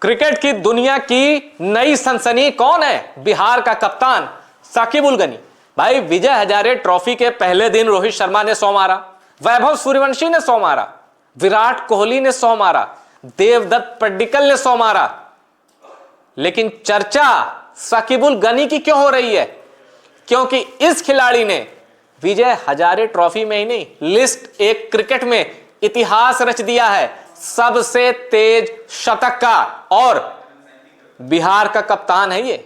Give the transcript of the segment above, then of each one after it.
Cricket की दुनिया की नई सनसनी कौन है? बिहार का कप्तान साकिब उल गनी। भाई विजय हजारे ट्रॉफी के पहले दिन रोहित शर्मा ने 100 मारा, वैभव सूर्यवंशी ने 100 मारा, विराट कोहली ने 100 मारा, देवदत्त पड्डीकल ने 100 मारा। लेकिन चर्चा साकिब उल गनी की क्यों हो रही है? क्योंकि इस खिलाड़ी ने विजय हजारे ट्रॉफी में ही नहीं, लिस्ट एक क्रिकेट में इतिहास रच दिया है, सबसे तेज शतक का। और बिहार का कप्तान है ये।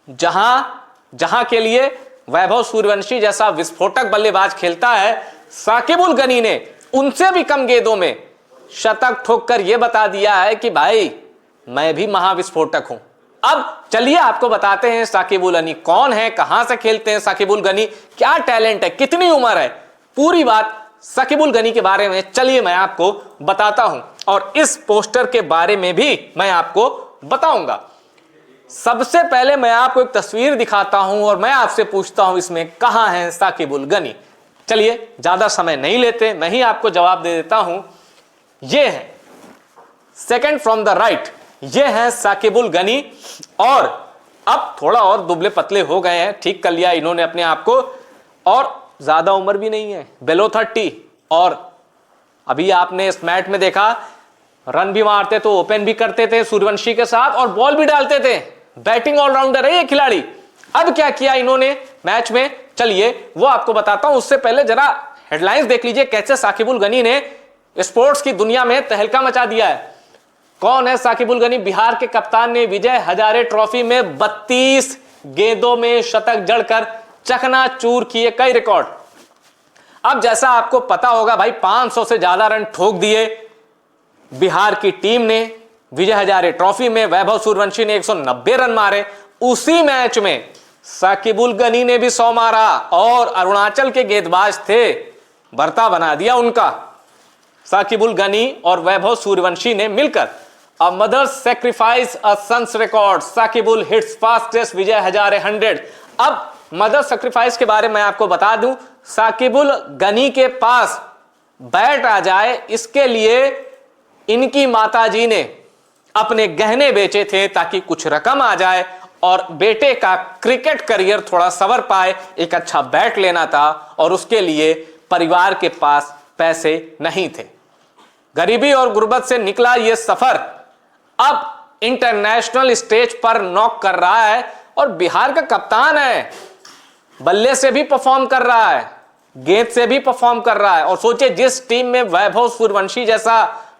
जहां के लिए वैभव सूर्यवंशी जैसा विस्फोटक बल्लेबाज खेलता है, साकिब उल गनी ने उनसे भी कम गेंदों में शतक ठोककर यह बता दिया है कि भाई मैं भी महाविस्फोटक हूं। अब चलिए आपको बताते हैं साकिब उल गनी कौन है, कहां से खेलते हैं साकिब उल गनी, क्या टैलेंट है, कितनी उम्र है, पूरी बात साकिब उल गनी के बारे में चलिए मैं आपको बताता हूं। और इस पोस्टर के बारे में भी मैं आपको बताऊंगा। सबसे पहले मैं आपको एक तस्वीर दिखाता हूं और मैं आपसे पूछता हूं इसमें कहां है साकिब उल गनी। चलिए ज्यादा समय नहीं लेते, मैं ही आपको जवाब दे देता हूं। यह है सेकंड फ्रॉम द राइट, यह है साकिब उल गनी। और अब थोड़ा और दुबले पतले हो गए हैं, ठीक कर लिया इन्होंने अपने आप को, और ज्यादा उम्र भी नहीं है, बिलो 30। और अभी आपने इस मैच में देखा, रन भी मारते तो ओपन भी करते थे सूर्यवंशी के साथ और बॉल भी डालते थे। बैटिंग ऑलराउंडर है ये खिलाड़ी। अब क्या किया इन्होंने मैच में, चलिए वो आपको बताता हूं। उससे पहले जरा हेडलाइंस देख लीजिए, कैसे साकिब उल गनी ने स्पोर्ट्स की दुनिया में तहलका मचा दिया है। कौन है साकिब उल गनी? बिहार के कप्तान ने विजय हजारे ट्रॉफी में 32 गेंदों में शतक जड़कर चकनाचूर किए कई रिकॉर्ड। अब जैसा आपको पता होगा भाई, 500 से ज्यादा रन ठोक दिए बिहार की टीम ने विजय हजारे ट्रॉफी में। वैभव सूर्यवंशी ने 190 रन मारे। उसी मैच में साकिब उल गनी ने भी 100 मारा और अरुणाचल के गेंदबाज थे, बर्ता बना दिया उनका। साकिब उल गनी और वैभव सूर्यवंशी ने मिलकर a mother sacrifice a sons record, Saqib ul hits fastest Vijay Hazare 100। अब मदर सेक्रीफाइस के बारे में आपको बता दूं, साकिब उल गनी के पास बैट आ जाए इसके लिए इनकी माताजी ने अपने गहने बेचे थे ताकि कुछ रकम आ जाए और बेटे का क्रिकेट करियर थोड़ा संवर पाए। एक अच्छा बैट लेना था और उसके लिए परिवार के पास पैसे नहीं थे। गरीबी और गुर्बत से निकला यह सफर अब इंटरनेशनल स्टेज पर नॉक कर रहा है और बिहार का कप्तान है, बल्ले से भी परफॉर्म कर रहा है, गेंद से भी परफॉर्म कर रहा है। और सोचिए जिस टीम में वैभव सूर्यवंशी जैसा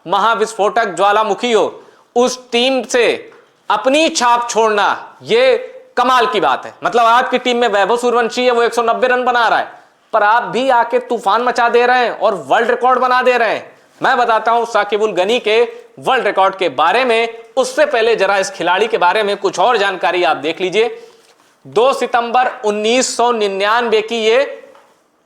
महाविस्फोटक ज्वालामुखी हो, उस टीम से अपनी छाप छोड़ना यह कमाल की बात है। मतलब आपकी टीम में वैभव सूर्यवंशी है, वो 190 रन बना रहा है, पर आप भी आके तूफान मचा दे रहे हैं और वर्ल्ड रिकॉर्ड बना दे रहे हैं। मैं बताता हूं साकिब उल गनी के वर्ल्ड रिकॉर्ड के बारे में। उससे पहले जरा इस खिलाड़ी के बारे में कुछ और जानकारी आप देख लीजिए। 2 सितंबर 1999 की ये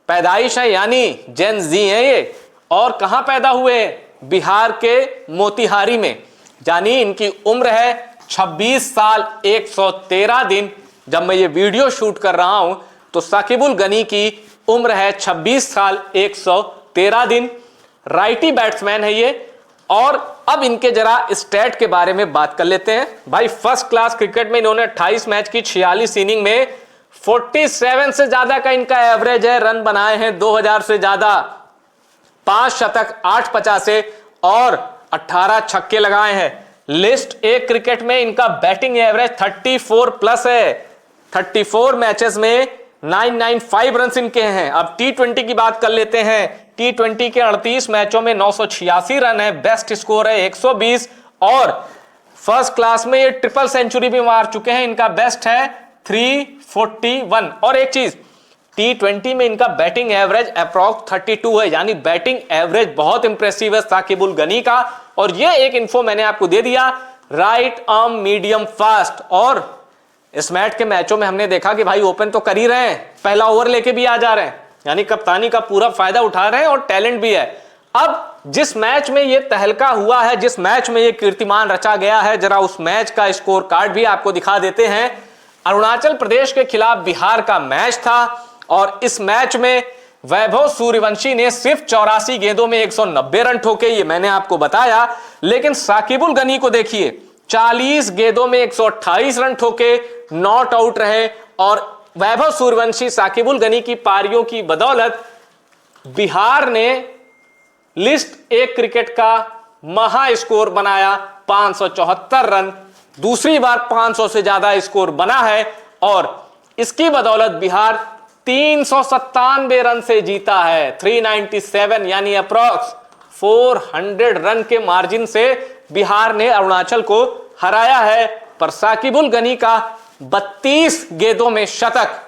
पैदाइश है, यानी जेन जी है ये। और कहां पैदा हुए? बिहार के मोतिहारी में। यानी इनकी उम्र है 26 साल 113 दिन। जब मैं ये वीडियो शूट कर रहा हूं तो साकिब उल गनी की उम्र है 26 साल 113 दिन। राइटी बैट्समैन है ये। और अब इनके जरा स्टैट के बारे में बात कर लेते हैं। भाई फर्स्ट क्लास क्रिकेट में इन्होंने 28 मैच की 46 इनिंग में 47 से ज्यादा का इनका एवरेज है। रन बनाए हैं 2000 से ज्यादा, 5 शतक, 8 पचासे और 18 छक्के लगाए हैं। लिस्ट ए क्रिकेट में इनका बैटिंग एवरेज 34 प्लस है। 34 मैचेस में 995 रन इनके हैं। अब T20 की बात कर लेते हैं। T20 के 38 मैचों में 986 रन है, बेस्ट स्कोर है 120। और फर्स्ट क्लास में ये ट्रिपल सेंचुरी भी मार चुके हैं। इनका बेस्ट है 341। और एक चीज, T20 में इनका बैटिंग एवरेज अप्रॉक्स 32 है, यानी बैटिंग एवरेज बहुत इंप्रेसिव है साकिब उल गनी का। और ये एक इन्फो मैंने आपको दे दिया, राइट आर्म मीडियम फास्ट। और इस मैच के मैचों में हमने देखा कि भाई ओपन तो कर ही रहे हैं, पहला ओवर लेके भी आ जा रहे हैं, यानी कप्तानी का पूरा फायदा उठा रहे हैं और टैलेंट भी है। अब जिस मैच में ये तहलका हुआ है, जिस मैच में ये कीर्तिमान रचा गया है, जरा उस मैच का स्कोर कार्ड भी आपको दिखा देते हैं। अरुणाचल प्रदेश के खिलाफ बिहार का मैच था और इस मैच में वैभव सूर्यवंशी ने सिर्फ 84 गेंदों में 190 रन ठोके, ये मैंने आपको बताया। लेकिन साकिब उल गनी को देखिए, 40 गेंदों में 128 रन ठोके, नॉट आउट रहे। और वैभव सूर्यवंशी, साकिबुल गनी की पारियों की बदौलत बिहार ने लिस्ट ए क्रिकेट का महा स्कोर बनाया, 574 रन। दूसरी बार 500 से ज्यादा स्कोर बना है और इसकी बदौलत बिहार 397 रन से जीता है। 397 यानी अप्रॉक्स 400 रन के मार्जिन से बिहार ने अरुणाचल को हराया है। पर साकिबुल गनी का 32 गेंदों में शतक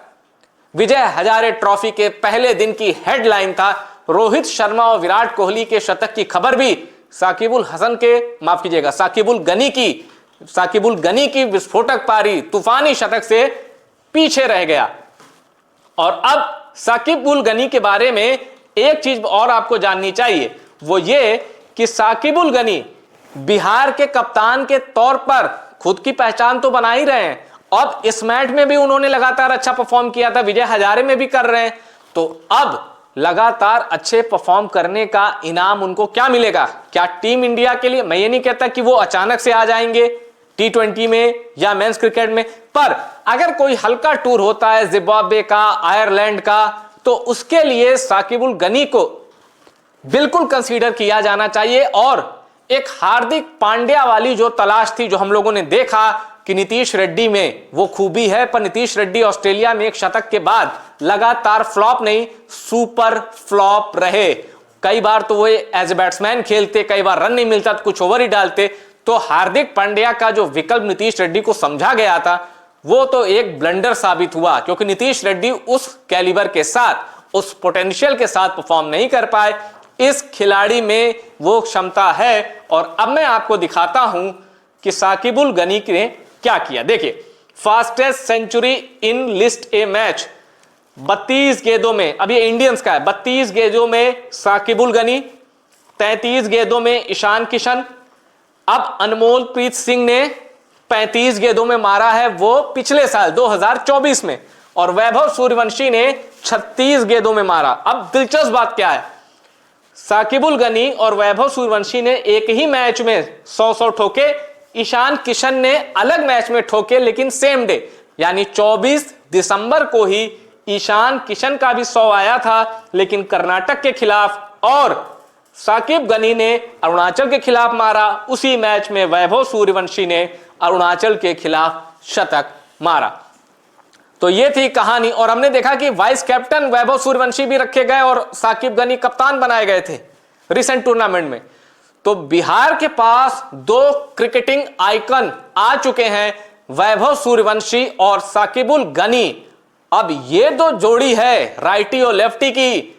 विजय हजारे ट्रॉफी के पहले दिन की हेडलाइन था। रोहित शर्मा और विराट कोहली के शतक की खबर भी साकिबुल गनी की विस्फोटक पारी, तूफानी शतक से पीछे रह गया। और अब साकिबुल गनी के बारे में एक चीज और आपको जाननी चाहिए, वो ये कि साकिबुल गनी बिहार के कप्तान के तौर पर खुद की पहचान तो बना ही रहे हैं। अब इस मैच में भी उन्होंने लगातार अच्छा परफॉर्म किया था, विजय हजारे में भी कर रहे हैं। तो अब लगातार अच्छे परफॉर्म करने का इनाम उनको क्या मिलेगा? क्या टीम इंडिया के लिए, मैं ये नहीं कहता कि वो अचानक से आ जाएंगे T20 में या मेंस क्रिकेट में, पर अगर कोई हल्का टूर होता है जिम्बाब्वे का, आयरलैंड का, तो उसके लिए साकिबुल गनी को बिल्कुल कंसीडर किया जाना चाहिए। और एक हार्दिक पांड्या वाली जो तलाश थी, जो हम लोगों ने देखा कि नीतीश रेड्डी में वो खूबी है, पर नीतीश रेड्डी ऑस्ट्रेलिया में एक शतक के बाद लगातार फ्लॉप नहीं, सुपर फ्लॉप रहे। कई बार तो वो एज ए बैट्समैन खेलते, कई बार रन नहीं मिलता तो कुछ ओवर ही डालते। तो हार्दिक पांड्या का जो विकल्प नीतीश रेड्डी को समझा गया था, वो तो एक ब्लंडर साबित हुआ, क्योंकि नीतीश रेड्डी उस कैलिबर के साथ, उस पोटेंशियल के साथ परफॉर्म नहीं कर पाए। इस खिलाड़ी में वो क्षमता है। और अब मैं आपको दिखाता हूं कि साकिबुल गनी ने क्या किया। देखिए, fastest century in list A match 32 गेंदों में, अब ये इंडियंस का है, 32 गेंदों में साकिबुल गनी, 33 गेंदों में ईशान किशन। अब अनमोल प्रीत सिंह ने 35 गेंदों में मारा है, वो पिछले साल 2024 में। और वैभव सूर्यवंशी ने 36 गेंदों में मारा। अब दिलचस्प बात क्या है, साकिबुल गनी और वैभव सूर्यवंशी ने एक ही मैच में 100 ठोके, ईशान किशन ने अलग मैच में ठोके, लेकिन सेम डे यानी 24 दिसंबर को ही ईशान किशन का भी 100 आया था, लेकिन कर्नाटक के खिलाफ, और साकिब गनी ने अरुणाचल के खिलाफ मारा। उसी मैच में वैभव सूर्यवंशी ने अरुणाचल के खिलाफ शतक मारा। तो ये थी कहानी। और हमने देखा कि वाइस कैप्टन वैभव सूर्यवंशी भी रखे गए और साकिब गनी कप्तान बनाए गए थे रिसेंट टूर्नामेंट में। तो बिहार के पास 2 क्रिकेटिंग आइकन आ चुके हैं, वैभव सूर्यवंशी और साकिबुल गनी। अब ये 2 जोड़ी है राइटी और लेफ्टी की,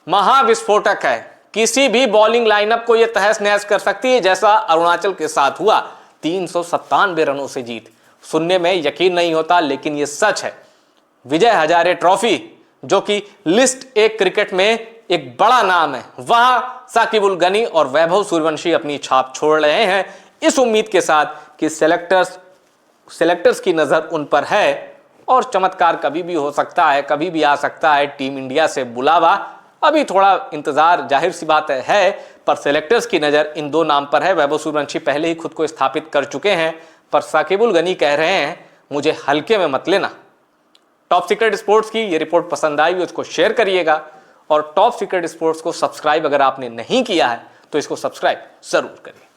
महाविस्फोटक है। किसी भी बॉलिंग लाइनअप को यह तहस नहस कर सकती है, जैसा अरुणाचल के साथ हुआ। 397 रनों से जीत, सुनने में यकीन नहीं होता, लेकिन यह सच है। विजय हजारे ट्रॉफी, जो कि लिस्ट ए क्रिकेट में एक बड़ा नाम है, वहां साकिबुल गनी और वैभव सूर्यवंशी अपनी छाप छोड़ रहे हैं, इस उम्मीद के साथ कि सेलेक्टर्स की नजर उन पर है। और चमत्कार कभी भी हो सकता है, कभी भी आ सकता है टीम इंडिया से बुलावा। अभी थोड़ा इंतजार जाहिर सी बात है, पर सेलेक्टर्स की नजर इन 2 नाम पर है। वैभव सूर्यवंशी पहले ही खुद को स्थापित कर चुके हैं, पर साकिबुल गनी कह रहे हैं मुझे हल्के में मत लेना। टॉप सीक्रेट स्पोर्ट्स की ये रिपोर्ट पसंद आई, उसको शेयर करिएगा। और टॉप सीक्रेट स्पोर्ट्स को सब्सक्राइब अगर आपने नहीं किया है तो इसको सब्सक्राइब जरूर करिए।